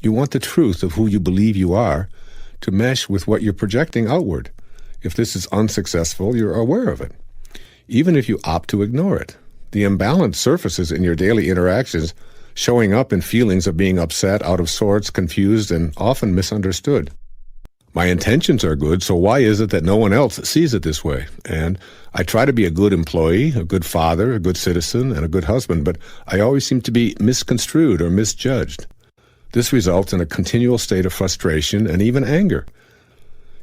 You want the truth of who you believe you are to mesh with what you're projecting outward. If this is unsuccessful, you're aware of it, even if you opt to ignore it. The imbalance surfaces in your daily interactions, showing up in feelings of being upset, out of sorts, confused, and often misunderstood. My intentions are good, so why is it that no one else sees it this way? And I try to be a good employee, a good father, a good citizen, and a good husband, but I always seem to be misconstrued or misjudged. This results in a continual state of frustration and even anger.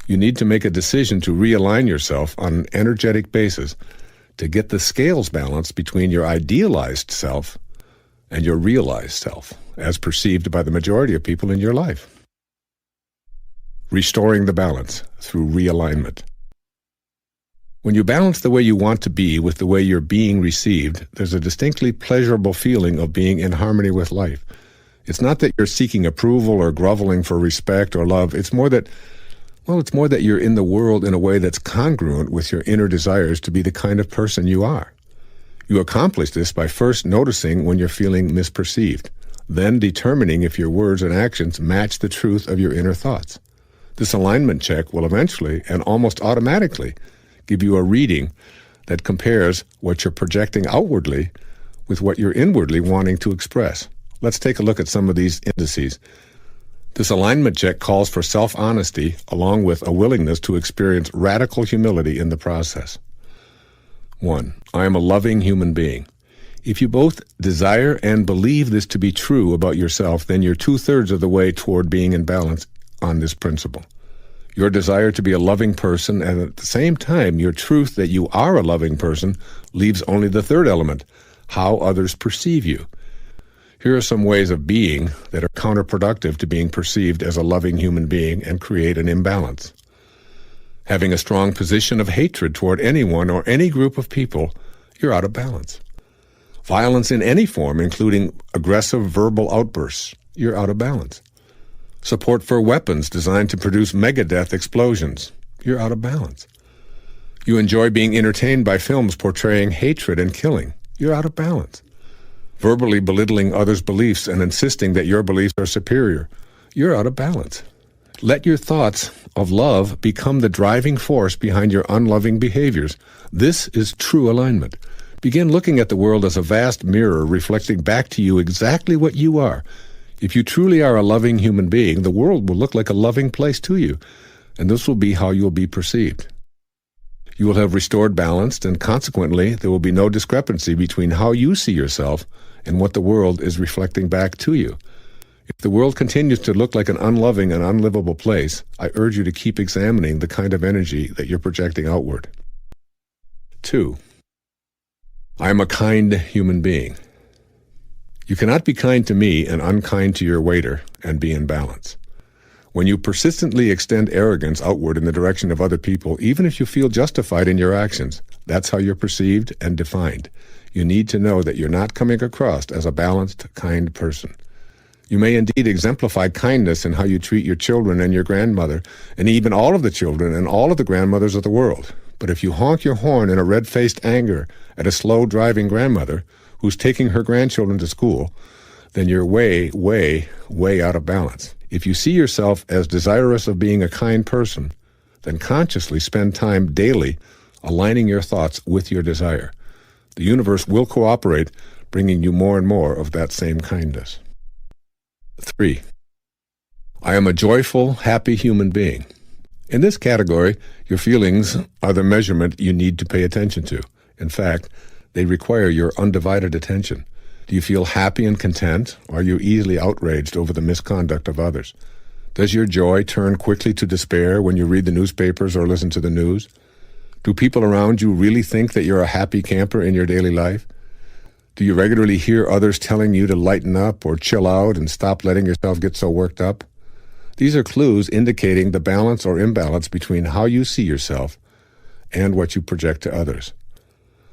You need to make a decision to realign yourself on an energetic basis to get the scales balanced between your idealized self and your realized self, as perceived by the majority of people in your life. Restoring the balance through realignment. When you balance the way you want to be with the way you're being received, there's a distinctly pleasurable feeling of being in harmony with life. It's not that you're seeking approval or groveling for respect or love. It's more that you're in the world in a way that's congruent with your inner desires to be the kind of person you are. You accomplish this by first noticing when you're feeling misperceived, then determining if your words and actions match the truth of your inner thoughts. This alignment check will eventually and almost automatically give you a reading that compares what you're projecting outwardly with what you're inwardly wanting to express. Let's take a look at some of these indices. This alignment check calls for self-honesty along with a willingness to experience radical humility in the process. 1. I am a loving human being. If you both desire and believe this to be true about yourself, then you're 2/3 of the way toward being in balance on this principle. Your desire to be a loving person, and at the same time, your truth that you are a loving person, leaves only the third element, how others perceive you. Here are some ways of being that are counterproductive to being perceived as a loving human being and create an imbalance. Having a strong position of hatred toward anyone or any group of people, you're out of balance. Violence in any form, including aggressive verbal outbursts, you're out of balance. Support for weapons designed to produce megadeath explosions, you're out of balance. You enjoy being entertained by films portraying hatred and killing, you're out of balance. Verbally belittling others' beliefs and insisting that your beliefs are superior, you're out of balance. Let your thoughts of love become the driving force behind your unloving behaviors. This is true alignment. Begin looking at the world as a vast mirror reflecting back to you exactly what you are. If you truly are a loving human being, the world will look like a loving place to you, and this will be how you'll be perceived. You will have restored balance, and consequently, there will be no discrepancy between how you see yourself and what the world is reflecting back to you. If the world continues to look like an unloving and unlivable place, I urge you to keep examining the kind of energy that you're projecting outward. 2. I am a kind human being. You cannot be kind to me and unkind to your waiter and be in balance. When you persistently extend arrogance outward in the direction of other people, even if you feel justified in your actions, that's how you're perceived and defined. You need to know that you're not coming across as a balanced, kind person. You may indeed exemplify kindness in how you treat your children and your grandmother, and even all of the children and all of the grandmothers of the world. But if you honk your horn in a red-faced anger at a slow-driving grandmother who's taking her grandchildren to school, then you're way, way, way out of balance. If you see yourself as desirous of being a kind person, then consciously spend time daily aligning your thoughts with your desire. The universe will cooperate, bringing you more and more of that same kindness. 3. I am a joyful, happy human being. In this category, your feelings are the measurement you need to pay attention to. In fact, they require your undivided attention. Do you feel happy and content, or are you easily outraged over the misconduct of others? Does your joy turn quickly to despair when you read the newspapers or listen to the news? Do people around you really think that you're a happy camper in your daily life? Do you regularly hear others telling you to lighten up or chill out and stop letting yourself get so worked up? These are clues indicating the balance or imbalance between how you see yourself and what you project to others.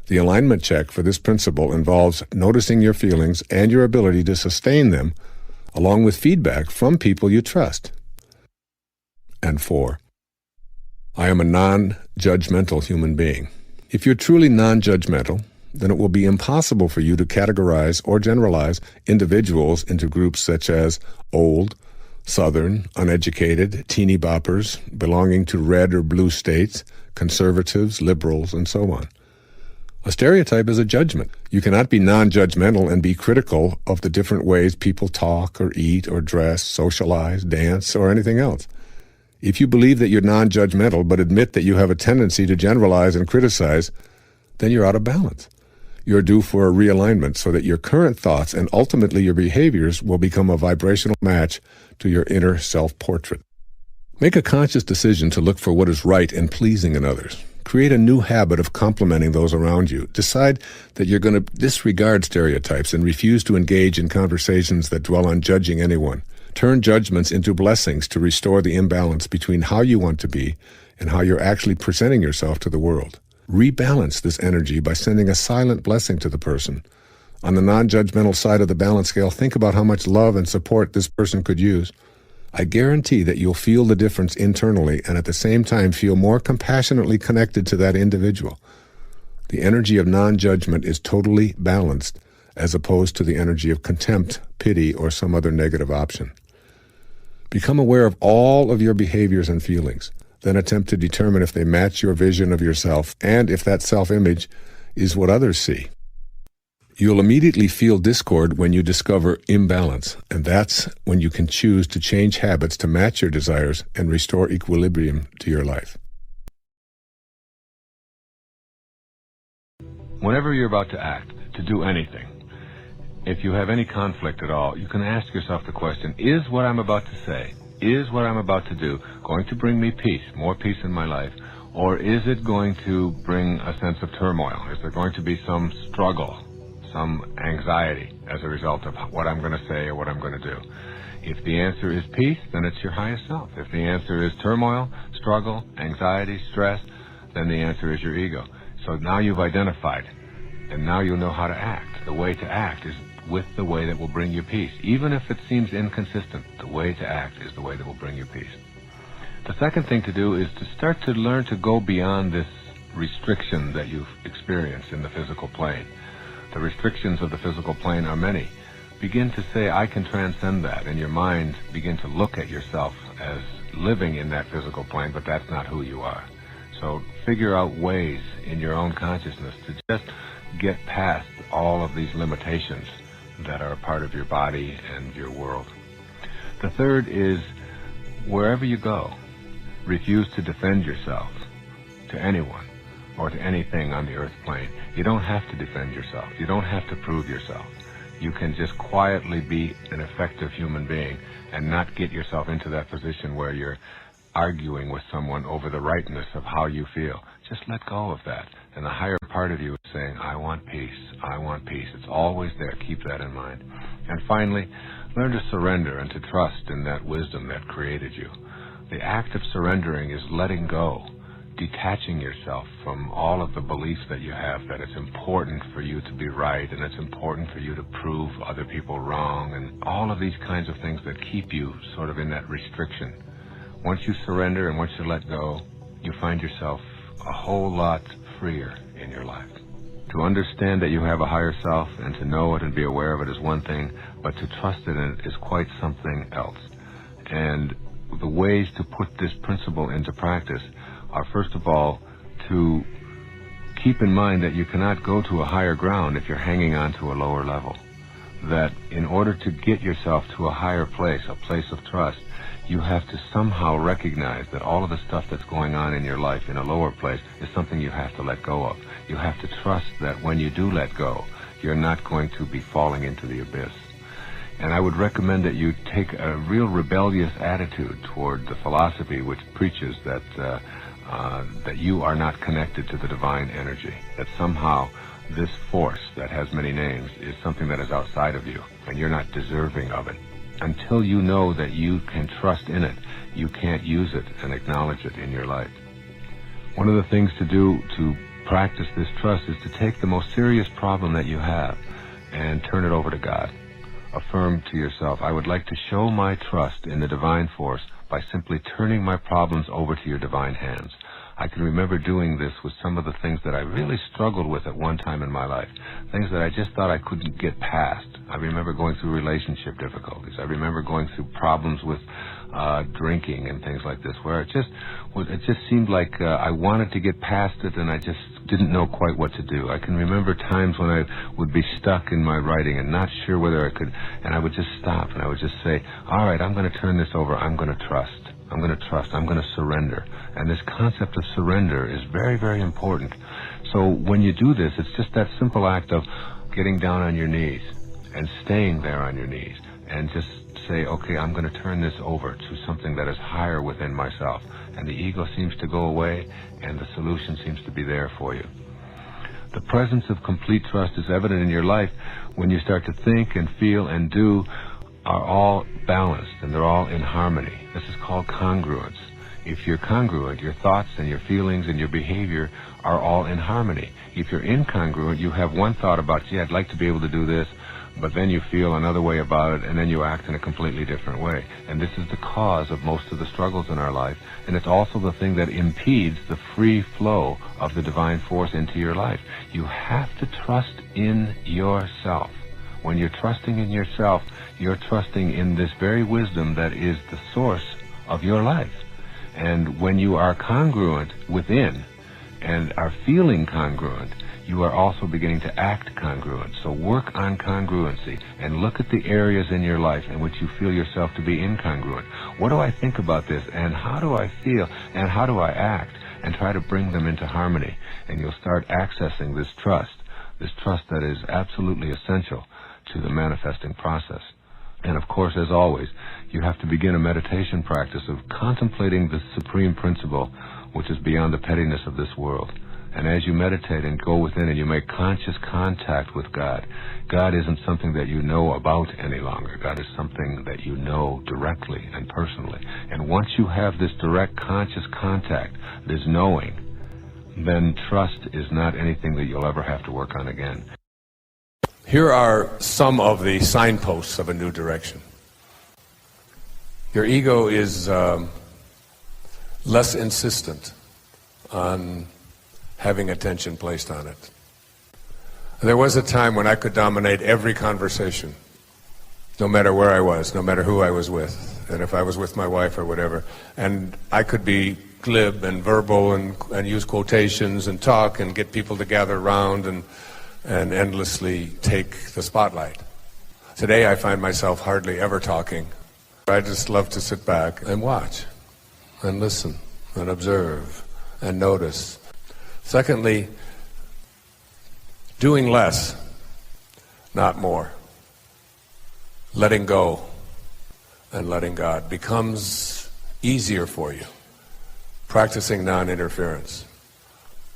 The alignment check for this principle involves noticing your feelings and your ability to sustain them, along with feedback from people you trust. And 4. I am a non-judgmental human being. If you're truly non-judgmental, then it will be impossible for you to categorize or generalize individuals into groups such as old, Southern, uneducated, teeny boppers, belonging to red or blue states, conservatives, liberals, and so on. A stereotype is a judgment. You cannot be non-judgmental and be critical of the different ways people talk or eat or dress, socialize, dance, or anything else. If you believe that you're non-judgmental but admit that you have a tendency to generalize and criticize, then you're out of balance. You're due for a realignment so that your current thoughts and ultimately your behaviors will become a vibrational match to your inner self-portrait. Make a conscious decision to look for what is right and pleasing in others. Create a new habit of complimenting those around you. Decide that you're going to disregard stereotypes and refuse to engage in conversations that dwell on judging anyone. Turn judgments into blessings to restore the imbalance between how you want to be and how you're actually presenting yourself to the world. Rebalance this energy by sending a silent blessing to the person. On the non-judgmental side of the balance scale, think about how much love and support this person could use. I guarantee that you'll feel the difference internally and at the same time feel more compassionately connected to that individual. The energy of non-judgment is totally balanced as opposed to the energy of contempt, pity, or some other negative option. Become aware of all of your behaviors and feelings. Then attempt to determine if they match your vision of yourself and if that self-image is what others see. You'll immediately feel discord when you discover imbalance, and that's when you can choose to change habits to match your desires and restore equilibrium to your life. Whenever you're about to act, to do anything, if you have any conflict at all, you can ask yourself the question, is what I'm about to say, is what I'm about to do going to bring me peace, more peace in my life, or is it going to bring a sense of turmoil? Is there going to be some struggle, some anxiety as a result of what I'm going to say or what I'm going to do? If the answer is peace, then it's your highest self. If the answer is turmoil, struggle, anxiety, stress, then the answer is your ego. So now you've identified, and now you know how to act. The way to act is with the way that will bring you peace. Even if it seems inconsistent, the way to act is the way that will bring you peace. The second thing to do is to start to learn to go beyond this restriction that you've experienced in the physical plane. The restrictions of the physical plane are many. Begin to say, I can transcend that. In your mind, begin to look at yourself as living in that physical plane, but that's not who you are. So figure out ways in your own consciousness to just get past all of these limitations that are a part of your body and your world. The third is, wherever you go, refuse to defend yourself to anyone or to anything on the earth plane. You don't have to defend yourself. You don't have to prove yourself. You can just quietly be an effective human being and not get yourself into that position where you're arguing with someone over the rightness of how you feel. Just let go of that. And the higher part of you is saying, I want peace. I want peace. It's always there. Keep that in mind. And finally, learn to surrender and to trust in that wisdom that created you. The act of surrendering is letting go, detaching yourself from all of the beliefs that you have that it's important for you to be right and it's important for you to prove other people wrong and all of these kinds of things that keep you sort of in that restriction. Once you surrender and once you let go, you find yourself a whole lot freer in your life. To understand that you have a higher self and to know it and be aware of it is one thing, but to trust in it is quite something else. And the ways to put this principle into practice are, first of all, to keep in mind that you cannot go to a higher ground if you're hanging on to a lower level. That in order to get yourself to a higher place, a place of trust, you have to somehow recognize that all of the stuff that's going on in your life in a lower place is something you have to let go of. You have to trust that when you do let go, you're not going to be falling into the abyss. And I would recommend that you take a real rebellious attitude toward the philosophy which preaches that that you are not connected to the divine energy, that somehow this force that has many names is something that is outside of you, and you're not deserving of it. Until you know that you can trust in it, you can't use it and acknowledge it in your life. One of the things to do to practice this trust is to take the most serious problem that you have and turn it over to God. Affirm to yourself, I would like to show my trust in the divine force by simply turning my problems over to your divine hands. I can remember doing this with some of the things that I really struggled with at one time in my life, things that I just thought I couldn't get past. I remember going through relationship difficulties. I remember going through problems with drinking and things like this, where it just seemed like I wanted to get past it, and I just didn't know quite what to do. I can remember times when I would be stuck in my writing and not sure whether I could, and I would just stop and I would just say, all right, I'm going to turn this over. I'm going to trust. I'm going to trust. I'm going to surrender. And this concept of surrender is very, very important. So when you do this, it's just that simple act of getting down on your knees and staying there on your knees and just say, okay, I'm going to turn this over to something that is higher within myself. And the ego seems to go away, and the solution seems to be there for you. The presence of complete trust is evident in your life when you start to think and feel and do are all balanced, and they're all in harmony. This is called congruence. If you're congruent, your thoughts and your feelings and your behavior are all in harmony. If you're incongruent, you have one thought about, gee, I'd like to be able to do this, but then you feel another way about it, and then you act in a completely different way. And this is the cause of most of the struggles in our life, and it's also the thing that impedes the free flow of the divine force into your life. You have to trust in yourself. When you're trusting in yourself, you're trusting in this very wisdom that is the source of your life. And when you are congruent within and are feeling congruent, you are also beginning to act congruent. So work on congruency and look at the areas in your life in which you feel yourself to be incongruent. What do I think about this, and how do I feel, and how do I act? And try to bring them into harmony. And you'll start accessing this trust that is absolutely essential to the manifesting process. And of course, as always, you have to begin a meditation practice of contemplating the supreme principle, which is beyond the pettiness of this world. And as you meditate and go within and you make conscious contact with God, God isn't something that you know about any longer. God is something that you know directly and personally. And once you have this direct conscious contact, this knowing, then trust is not anything that you'll ever have to work on again. Here are some of the signposts of a new direction. Your ego is less insistent on having attention placed on it. There was a time when I could dominate every conversation, no matter where I was, no matter who I was with, and if I was with my wife or whatever. And I could be glib and verbal and use quotations and talk and get people to gather around and endlessly take the spotlight. Today I find myself hardly ever talking. I just love to sit back and watch and listen and observe and notice. Secondly, doing less, not more. Letting go and letting God becomes easier for you. Practicing non-interference.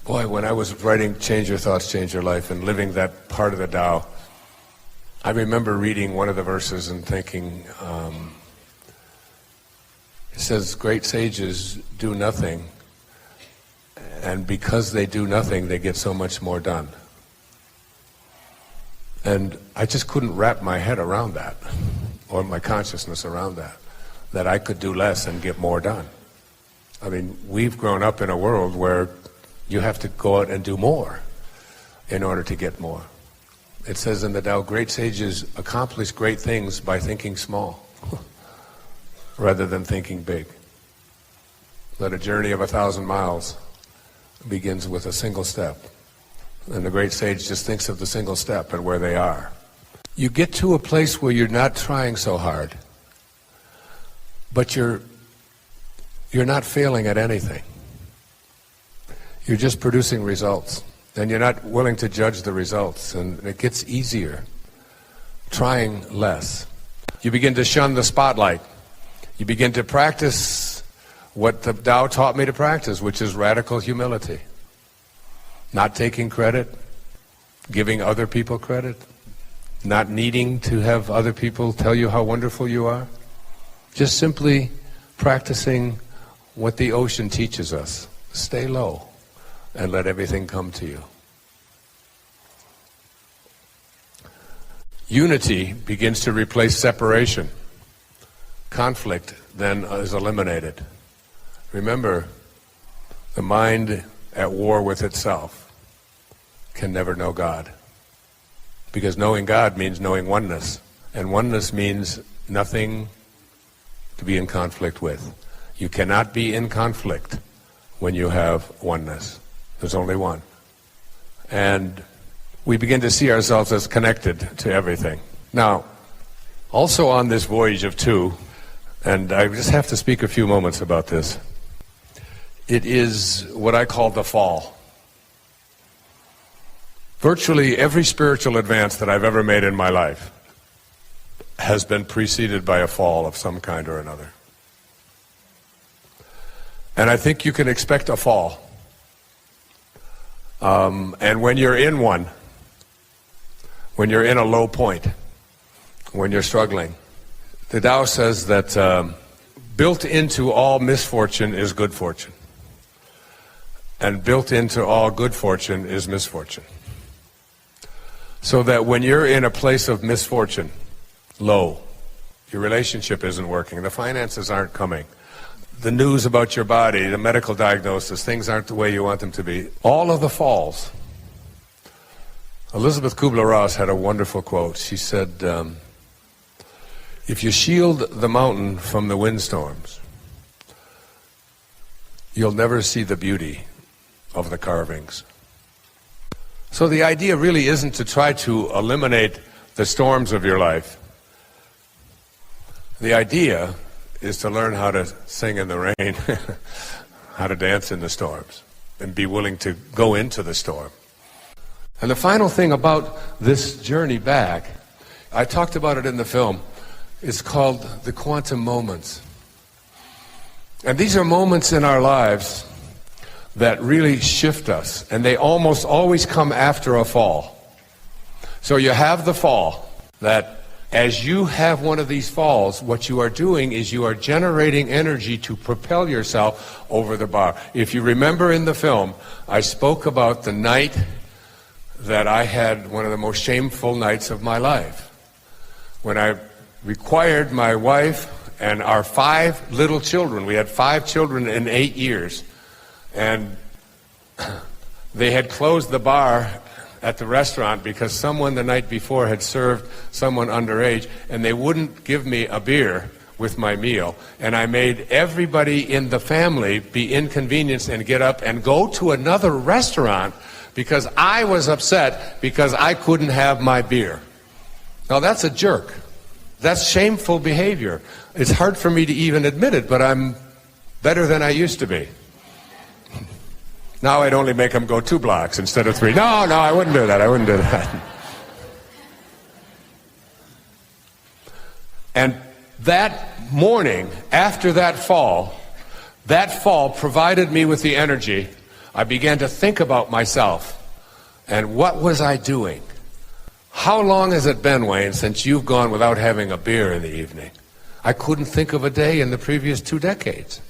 Boy, when I was writing Change Your Thoughts, Change Your Life and living that part of the Tao, I remember reading one of the verses and thinking, it says, great sages do nothing, and because they do nothing, they get so much more done. And I just couldn't wrap my head around that, or my consciousness around that I could do less and get more done. I mean, we've grown up in a world where you have to go out and do more in order to get more. It says in the Tao, great sages accomplish great things by thinking small, rather than thinking big. That a journey of 1,000 miles begins with a single step. And the great sage just thinks of the single step and where they are. You get to a place where you're not trying so hard, but you're not failing at anything. You're just producing results, and you're not willing to judge the results, and it gets easier. Trying less. You begin to shun the spotlight. You begin to practice what the Tao taught me to practice, which is radical humility. Not taking credit, giving other people credit, not needing to have other people tell you how wonderful you are. Just simply practicing what the ocean teaches us. Stay low and let everything come to you. Unity begins to replace separation. Conflict then is eliminated. Remember, The mind at war with itself can never know God. Because knowing God means knowing oneness. And oneness means nothing to be in conflict with. You cannot be in conflict when you have oneness. There's only one. And we begin to see ourselves as connected to everything. Now, also on this voyage of two, and I just have to speak a few moments about this, it is what I call the fall. Virtually every spiritual advance that I've ever made in my life has been preceded by a fall of some kind or another. And I think you can expect a fall. And when you're in one, when you're in a low point, when you're struggling, the Tao says that built into all misfortune is good fortune. And built into all good fortune is misfortune. So that when you're in a place of misfortune, low, your relationship isn't working, the finances aren't coming, the news about your body, the medical diagnosis, things aren't the way you want them to be, all of the falls. Elizabeth Kubler-Ross had a wonderful quote. She said, if you shield the mountain from the windstorms, you'll never see the beauty of the carvings. So the idea really isn't to try to eliminate the storms of your life. The idea is to learn how to sing in the rain, how to dance in the storms, and be willing to go into the storm. And the final thing about this journey back, I talked about it in the film, is called the quantum moments. And these are moments in our lives that really shift us, and they almost always come after a fall. So you have the fall, that as you have one of these falls, what you are doing is you are generating energy to propel yourself over the bar. If you remember in the film, I spoke about the night that I had one of the most shameful nights of my life, when I required my wife and our 5 little children, we had 5 children in 8 years, and they had closed the bar at the restaurant because someone the night before had served someone underage, and they wouldn't give me a beer with my meal. And I made everybody in the family be inconvenienced and get up and go to another restaurant because I was upset because I couldn't have my beer. Now that's a jerk. That's shameful behavior. It's hard for me to even admit it, but I'm better than I used to be. Now I'd only make them go 2 blocks instead of 3. No, I wouldn't do that. I wouldn't do that. And that morning, after that fall provided me with the energy. I began to think about myself. And what was I doing? How long has it been, Wayne, since you've gone without having a beer in the evening? I couldn't think of a day in the previous 2 decades.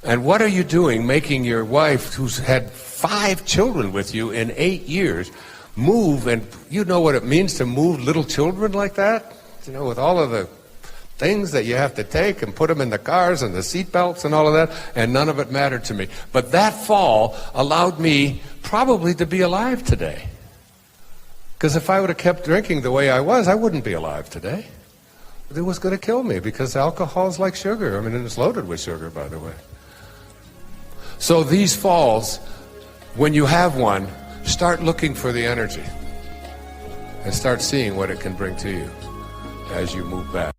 And what are you doing making your wife, who's had 5 children with you in 8 years, move? And you know what it means to move little children like that? You know, with all of the things that you have to take and put them in the cars and the seat belts and all of that, and none of it mattered to me. But that fall allowed me probably to be alive today. Because if I would have kept drinking the way I was, I wouldn't be alive today. It was going to kill me because alcohol's like sugar. I mean, and it's loaded with sugar, by the way. So these falls, when you have one, start looking for the energy and start seeing what it can bring to you as you move back.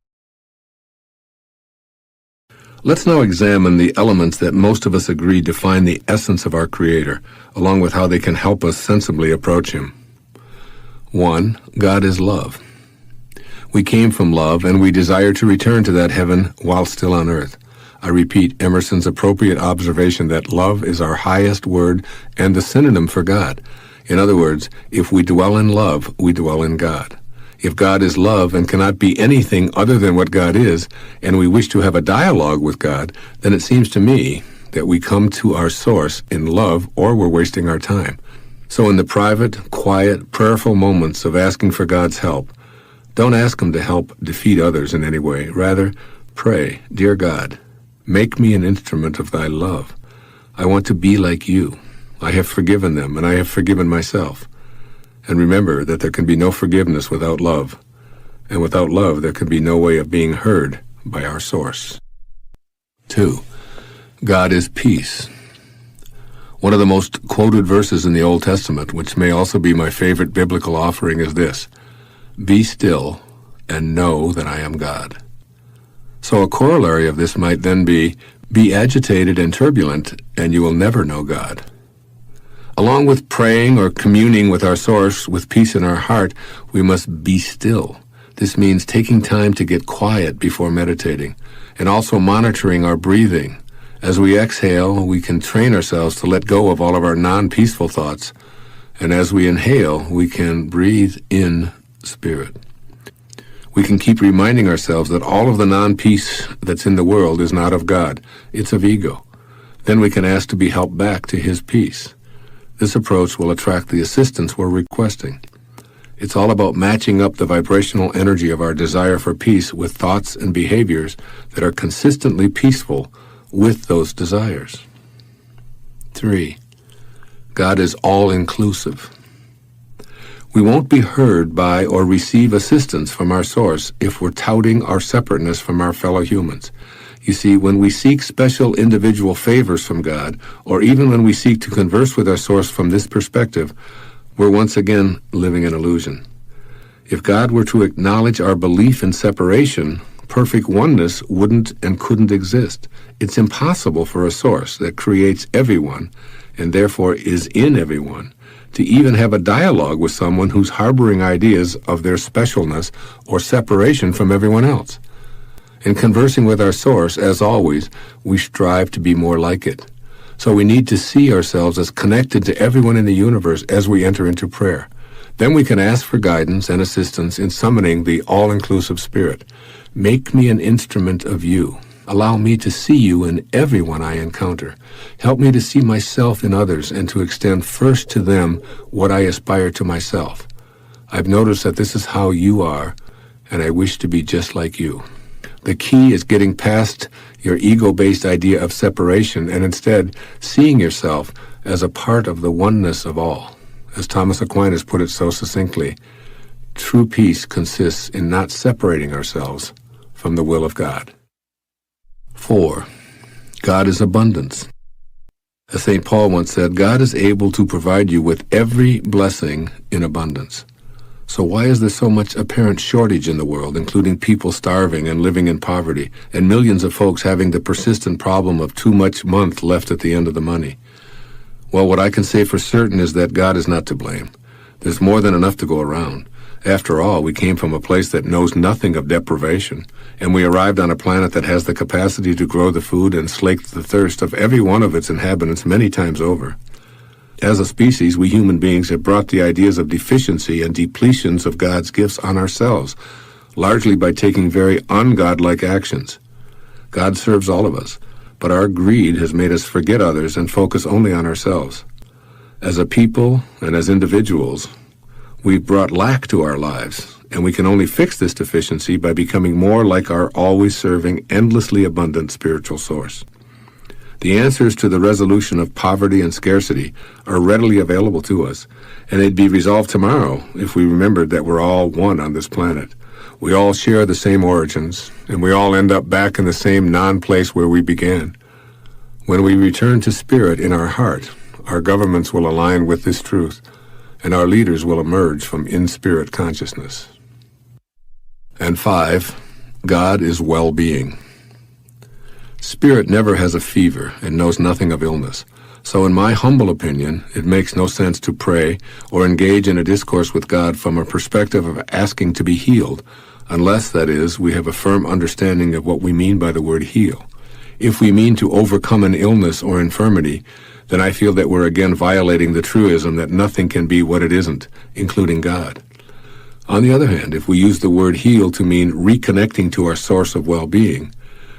Let's now examine the elements that most of us agree define the essence of our Creator, along with how they can help us sensibly approach Him. 1. God is love. We came from love, and we desire to return to that heaven while still on earth. I repeat Emerson's appropriate observation that love is our highest word and the synonym for God. In other words, if we dwell in love, we dwell in God. If God is love and cannot be anything other than what God is, and we wish to have a dialogue with God, then it seems to me that we come to our source in love, or we're wasting our time. So in the private, quiet, prayerful moments of asking for God's help, don't ask Him to help defeat others in any way. Rather, pray, Dear God, make me an instrument of Thy love. I want to be like you. I have forgiven them, and I have forgiven myself. And remember that there can be no forgiveness without love. And without love, there can be no way of being heard by our source. 2. God is peace. One of the most quoted verses in the Old Testament, which may also be my favorite biblical offering, is this: "Be still and know that I am God." So a corollary of this might then be agitated and turbulent, and you will never know God. Along with praying or communing with our source with peace in our heart, we must be still. This means taking time to get quiet before meditating, and also monitoring our breathing. As we exhale, we can train ourselves to let go of all of our non-peaceful thoughts, and as we inhale, we can breathe in spirit. We can keep reminding ourselves that all of the non-peace that's in the world is not of God, it's of ego. Then we can ask to be helped back to His peace. This approach will attract the assistance we're requesting. It's all about matching up the vibrational energy of our desire for peace with thoughts and behaviors that are consistently peaceful with those desires. 3. God is all-inclusive. We won't be heard by or receive assistance from our source if we're touting our separateness from our fellow humans. You see, when we seek special individual favors from God, or even when we seek to converse with our source from this perspective, we're once again living an illusion. If God were to acknowledge our belief in separation, perfect oneness wouldn't and couldn't exist. It's impossible for a source that creates everyone, and therefore is in everyone, to even have a dialogue with someone who's harboring ideas of their specialness or separation from everyone else. In conversing with our source, as always, we strive to be more like it. So we need to see ourselves as connected to everyone in the universe as we enter into prayer. Then we can ask for guidance and assistance in summoning the all-inclusive spirit. Make me an instrument of you. Allow me to see you in everyone I encounter. Help me to see myself in others and to extend first to them what I aspire to myself. I've noticed that this is how you are, and I wish to be just like you. The key is getting past your ego-based idea of separation and instead seeing yourself as a part of the oneness of all. As Thomas Aquinas put it so succinctly, true peace consists in not separating ourselves from the will of God. 4. God is abundance. As St. Paul once said, God is able to provide you with every blessing in abundance. So why is there so much apparent shortage in the world, including people starving and living in poverty, and millions of folks having the persistent problem of too much month left at the end of the money? Well, what I can say for certain is that God is not to blame. There's more than enough to go around. After all, we came from a place that knows nothing of deprivation, and we arrived on a planet that has the capacity to grow the food and slake the thirst of every one of its inhabitants many times over. As a species, we human beings have brought the ideas of deficiency and depletions of God's gifts on ourselves, largely by taking very ungodlike actions. God serves all of us, but our greed has made us forget others and focus only on ourselves. As a people and as individuals, we've brought lack to our lives, and we can only fix this deficiency by becoming more like our always serving, endlessly abundant spiritual source. The answers to the resolution of poverty and scarcity are readily available to us, and they'd be resolved tomorrow if we remembered that we're all one on this planet. We all share the same origins, and we all end up back in the same non-place where we began. When we return to spirit in our heart, our governments will align with this truth, and our leaders will emerge from in-spirit consciousness. And 5, God is well-being. Spirit never has a fever and knows nothing of illness. So in my humble opinion, it makes no sense to pray or engage in a discourse with God from a perspective of asking to be healed, unless, that is, we have a firm understanding of what we mean by the word heal. If we mean to overcome an illness or infirmity, then I feel that we're again violating the truism that nothing can be what it isn't, including God. On the other hand, if we use the word heal to mean reconnecting to our source of well-being,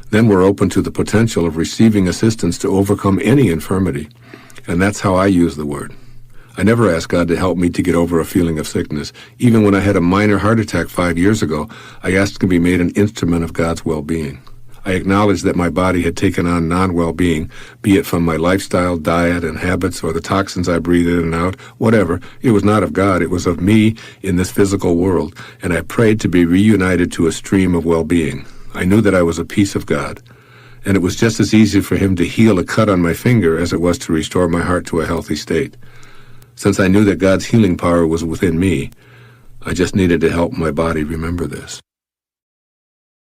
then we're open to the potential of receiving assistance to overcome any infirmity. And that's how I use the word. I never asked God to help me to get over a feeling of sickness. Even when I had a minor heart attack 5 years ago, I asked to be made an instrument of God's well-being. I acknowledged that my body had taken on non-well-being, be it from my lifestyle, diet, and habits, or the toxins I breathed in and out, whatever. It was not of God, it was of me in this physical world, and I prayed to be reunited to a stream of well-being. I knew that I was a piece of God, and it was just as easy for him to heal a cut on my finger as it was to restore my heart to a healthy state. Since I knew that God's healing power was within me, I just needed to help my body remember this.